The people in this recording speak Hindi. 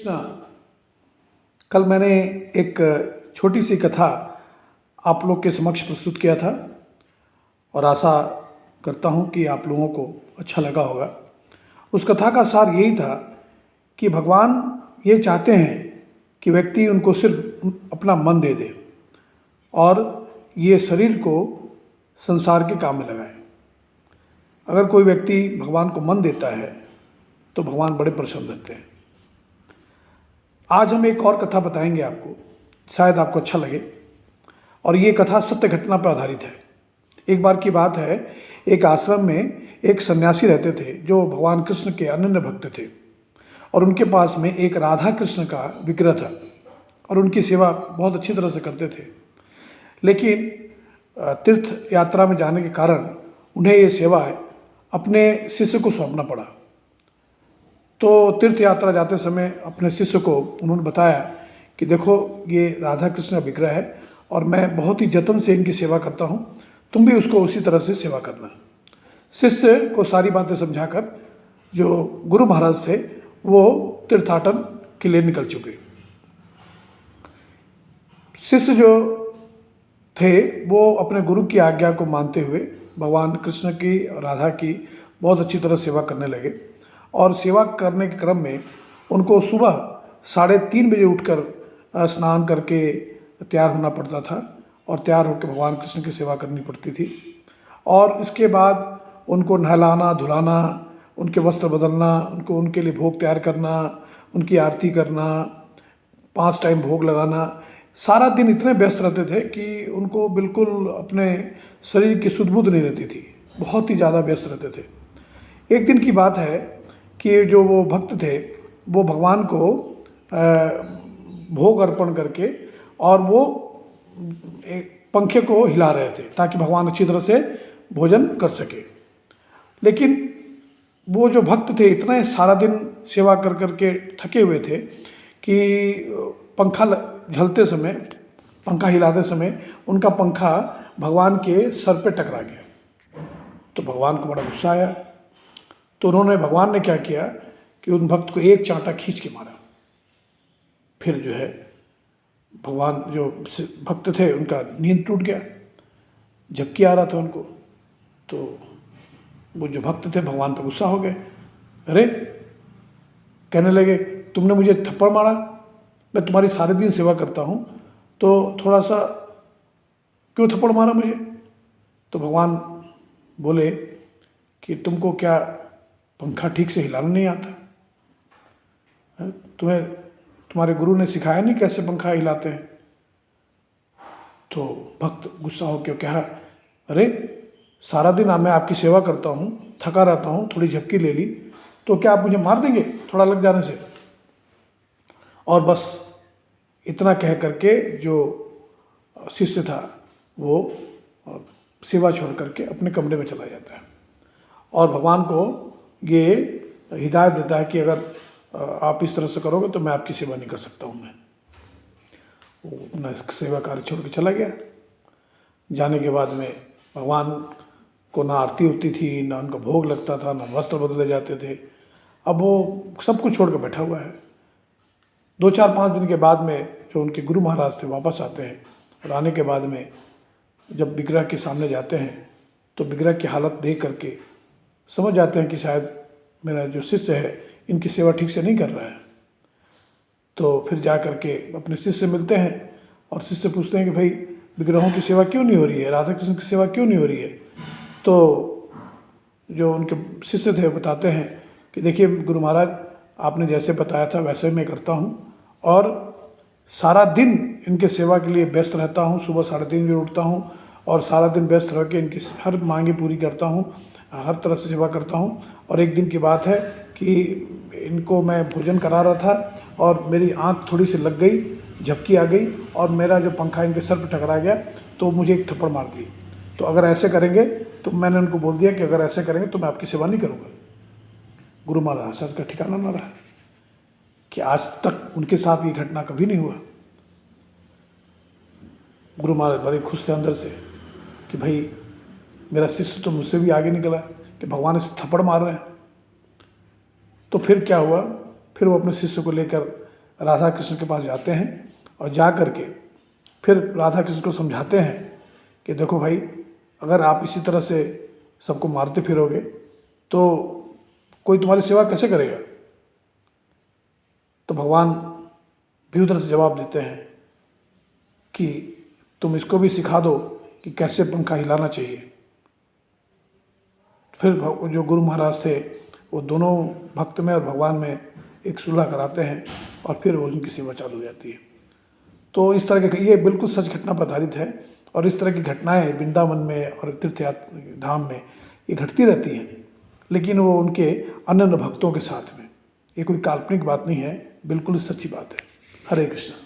कृष्णा। कल मैंने एक छोटी सी कथा आप लोग के समक्ष प्रस्तुत किया था और आशा करता हूँ कि आप लोगों को अच्छा लगा होगा। उस कथा का सार यही था कि भगवान ये चाहते हैं कि व्यक्ति उनको सिर्फ अपना मन दे दे और ये शरीर को संसार के काम में लगाए। अगर कोई व्यक्ति भगवान को मन देता है तो भगवान बड़े प्रसन्न रहते हैं। आज हम एक और कथा बताएंगे आपको, शायद आपको अच्छा लगे। और ये कथा सत्य घटना पर आधारित है। एक बार की बात है, एक आश्रम में एक सन्यासी रहते थे जो भगवान कृष्ण के अनन्य भक्त थे और उनके पास में एक राधा कृष्ण का विग्रह था और उनकी सेवा बहुत अच्छी तरह से करते थे। लेकिन तीर्थ यात्रा में जाने के कारण उन्हें ये सेवा अपने शिष्य को सौंपना पड़ा। तो तीर्थ यात्रा जाते समय अपने शिष्य को उन्होंने बताया कि देखो, ये राधा कृष्ण का विग्रह है और मैं बहुत ही जतन से इनकी सेवा करता हूँ, तुम भी उसको उसी तरह से सेवा करना। शिष्य को सारी बातें समझाकर जो गुरु महाराज थे वो तीर्थाटन के लिए निकल चुके। शिष्य जो थे वो अपने गुरु की आज्ञा को मानते हुए भगवान कृष्ण की और राधा की बहुत अच्छी तरह सेवा करने लगे। और सेवा करने के क्रम में उनको सुबह 3:30 बजे उठकर स्नान करके तैयार होना पड़ता था और तैयार होकर भगवान कृष्ण की सेवा करनी पड़ती थी। और इसके बाद उनको नहलाना धुलाना, उनके वस्त्र बदलना, उनके लिए भोग तैयार करना, उनकी आरती करना, 5 टाइम भोग लगाना, सारा दिन इतने व्यस्त रहते थे कि उनको बिल्कुल अपने शरीर की सुध-बुध नहीं रहती थी। बहुत ही ज़्यादा व्यस्त रहते थे। एक दिन की बात है कि जो वो भक्त थे वो भगवान को भोग अर्पण करके और वो एक पंखे को हिला रहे थे ताकि भगवान अच्छी तरह से भोजन कर सके। लेकिन वो जो भक्त थे इतना सारा दिन सेवा कर करके थके हुए थे कि पंखा झलते समय, पंखा हिलाते समय उनका पंखा भगवान के सर पे टकरा गया। तो भगवान को बड़ा गुस्सा आया। तो उन्होंने, भगवान ने क्या किया कि उन भक्त को एक चांटा खींच के मारा। फिर जो है भगवान, जो भक्त थे उनका नींद टूट गया, झपकी आ रहा था उनको। तो वो जो भक्त थे भगवान पर गुस्सा हो गए। अरे, कहने लगे, तुमने मुझे थप्पड़ मारा, मैं तुम्हारी सारे दिन सेवा करता हूँ तो थोड़ा सा क्यों थप्पड़ मारा मुझे? तो भगवान बोले कि तुमको क्या पंखा ठीक से हिलाना नहीं आता? तुम्हें तुम्हारे गुरु ने सिखाया नहीं कैसे पंखा हिलाते हैं? तो भक्त गुस्सा होकर कहा, अरे सारा दिन मैं आपकी सेवा करता हूँ, थका रहता हूँ, थोड़ी झपकी ले ली तो क्या आप मुझे मार देंगे थोड़ा लग जाने से? और बस इतना कह करके जो शिष्य था वो सेवा छोड़ करके अपने कमरे में चला जाता है और भगवान को ये हिदायत देता है कि अगर आप इस तरह से करोगे तो मैं आपकी सेवा नहीं कर सकता हूँ। मैं वो अपना सेवा कार्य छोड़ के चला गया। जाने के बाद में भगवान को ना आरती होती थी, ना उनका भोग लगता था, ना वस्त्र बदले जाते थे। अब वो सब कुछ छोड़ कर बैठा हुआ है। 2-4-5 दिन के बाद में जो उनके गुरु महाराज थे वापस आते हैं और आने के बाद में जब विग्रह के सामने जाते हैं तो विग्रह की हालत देख करके समझ जाते हैं कि शायद मेरा जो शिष्य है इनकी सेवा ठीक से नहीं कर रहा है। तो फिर जा करके अपने शिष्य से मिलते हैं और शिष्य से पूछते हैं कि भाई विग्रहों की सेवा क्यों नहीं हो रही है, राधा कृष्ण की सेवा क्यों नहीं हो रही है? तो जो उनके शिष्य थे बताते हैं कि देखिए गुरु महाराज, आपने जैसे बताया था वैसे मैं करता हूँ और सारा दिन इनके सेवा के लिए व्यस्त रहता हूँ। सुबह 3:30 बजे उठता हूँ और सारा दिन व्यस्त रह के इनकी हर मांगे पूरी करता हूँ, हर तरह से सेवा करता हूँ। और एक दिन की बात है कि इनको मैं भोजन करा रहा था और मेरी आंख थोड़ी सी लग गई, झपकी आ गई और मेरा जो पंखा इनके सर पर टकरा गया तो मुझे एक थप्पड़ मार दी। तो अगर ऐसे करेंगे तो मैंने उनको बोल दिया कि अगर ऐसे करेंगे तो मैं आपकी सेवा नहीं करूँगा। गुरु महाराज का ठिकाना न रहा कि आज तक उनके साथ ये घटना कभी नहीं हुआ। गुरु महाराज बड़े खुश थे अंदर से कि भाई मेरा शिष्य तो मुझसे भी आगे निकला कि भगवान इसे थप्पड़ मार रहे हैं। तो फिर क्या हुआ, फिर वो अपने शिष्य को लेकर राधा कृष्ण के पास जाते हैं और जा कर के फिर राधा कृष्ण को समझाते हैं कि देखो भाई, अगर आप इसी तरह से सबको मारते फिरोगे तो कोई तुम्हारी सेवा कैसे करेगा। तो भगवान भी उधर से जवाब देते हैं कि तुम इसको भी सिखा दो कि कैसे पंखा हिलाना चाहिए। फिर जो गुरु महाराज थे वो दोनों भक्त में और भगवान में एक सुलह कराते हैं और फिर वो उनकी सेवा चालू हो जाती है। तो इस तरह के ये बिल्कुल सच घटना पर आधारित है और इस तरह की घटनाएं वृंदावन में और तीर्थ धाम में ये घटती रहती हैं, लेकिन वो उनके अनन्य भक्तों के साथ में। ये कोई काल्पनिक बात नहीं है, बिल्कुल सच्ची बात है। हरे कृष्ण।